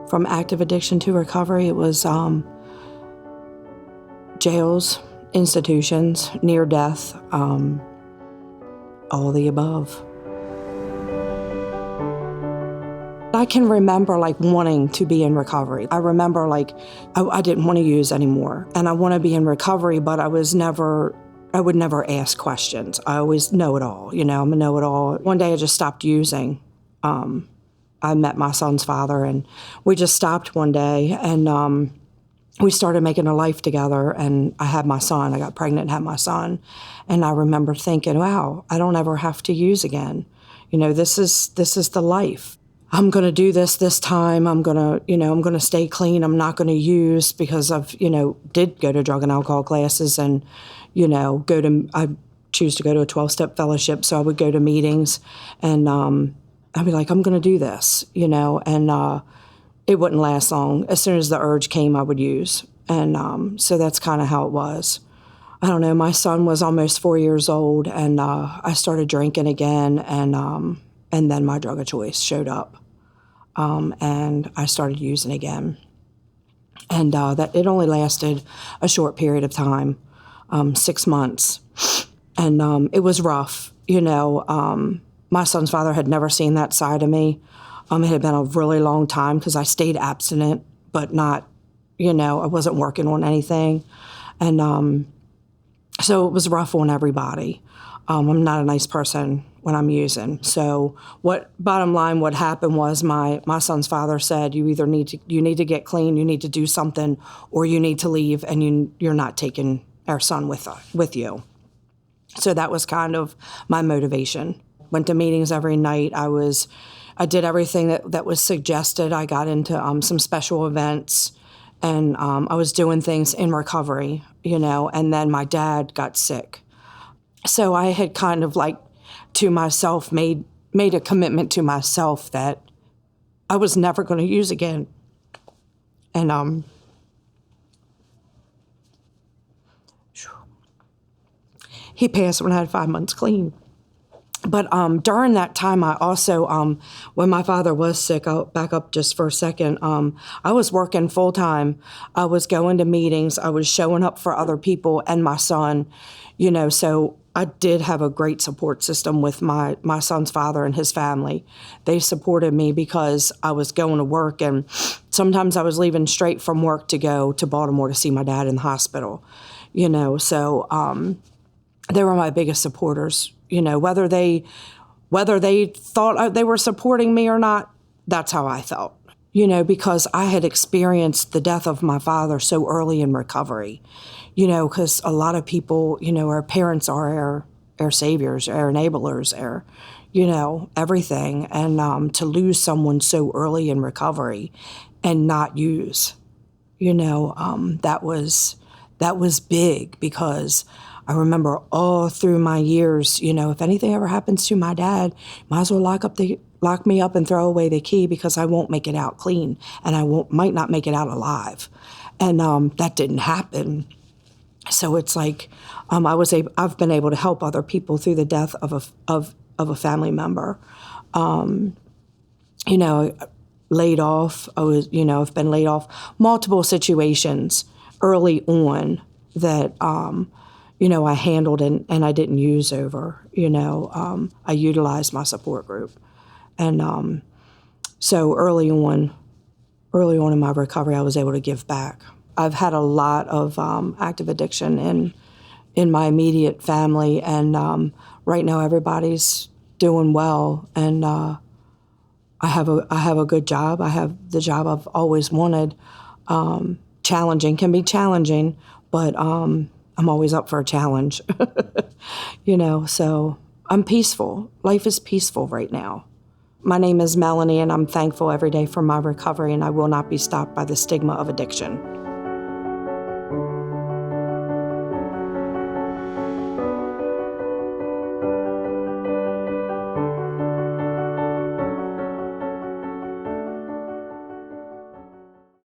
From active addiction to recovery, it was jails, institutions, near death, all of the above. I can remember wanting to be in recovery. I remember I didn't want to use anymore, and I want to be in recovery, but I would never ask questions. I always know it all, I'm a know-it-all. One day I just stopped using. I met my son's father, and we just stopped one day, and we started making a life together, and I had my son. I got pregnant and had my son, and I remember thinking, wow, I don't ever have to use again. This is the life. I'm going to do this time. I'm going to stay clean. I'm not going to use, because did go to drug and alcohol classes, and, I choose to go to a 12-step fellowship. So I would go to meetings, and I'd be like, I'm going to do this, and it wouldn't last long. As soon as the urge came, I would use. And so that's kind of how it was. I don't know, my son was almost 4 years old, and I started drinking again, and then my drug of choice showed up, and I started using again. And that it only lasted a short period of time, 6 months, and it was rough. My son's father had never seen that side of me. It had been a really long time, because I stayed abstinent, but not, I wasn't working on anything, and so it was rough on everybody. I'm not a nice person when I'm using. So bottom line, what happened was my son's father said, you need to get clean, you need to do something, or you need to leave, and you're not taking our son with you. So that was kind of my motivation. Went to meetings every night. I did everything that was suggested. I got into some special events, and I was doing things in recovery, and then my dad got sick. So I had kind of to myself made a commitment to myself that I was never going to use again. And he passed when I had 5 months clean. But during that time, I also, when my father was sick, I'll back up just for a second, I was working full time. I was going to meetings. I was showing up for other people and my son, so I did have a great support system with my son's father and his family. They supported me because I was going to work, and sometimes I was leaving straight from work to go to Baltimore to see my dad in the hospital, so they were my biggest supporters. Whether they thought they were supporting me or not, that's how I felt, because I had experienced the death of my father so early in recovery, because a lot of people, our parents are our saviors, our enablers, our, everything. And to lose someone so early in recovery and not use, that was big, because I remember all through my years, if anything ever happens to my dad, might as well lock me up and throw away the key, because I won't make it out clean, and I might not make it out alive. And that didn't happen. So it's I've been able to help other people through the death of a family member. Laid off. I've been laid off multiple situations early on that I handled and I didn't use over. I utilized my support group, and so early on in my recovery, I was able to give back. I've had a lot of active addiction in my immediate family, and right now everybody's doing well, and I have a good job. I have the job I've always wanted. Challenging can be challenging, but I'm always up for a challenge. So I'm peaceful. Life is peaceful right now. My name is Melanie, and I'm thankful every day for my recovery, and I will not be stopped by the stigma of addiction.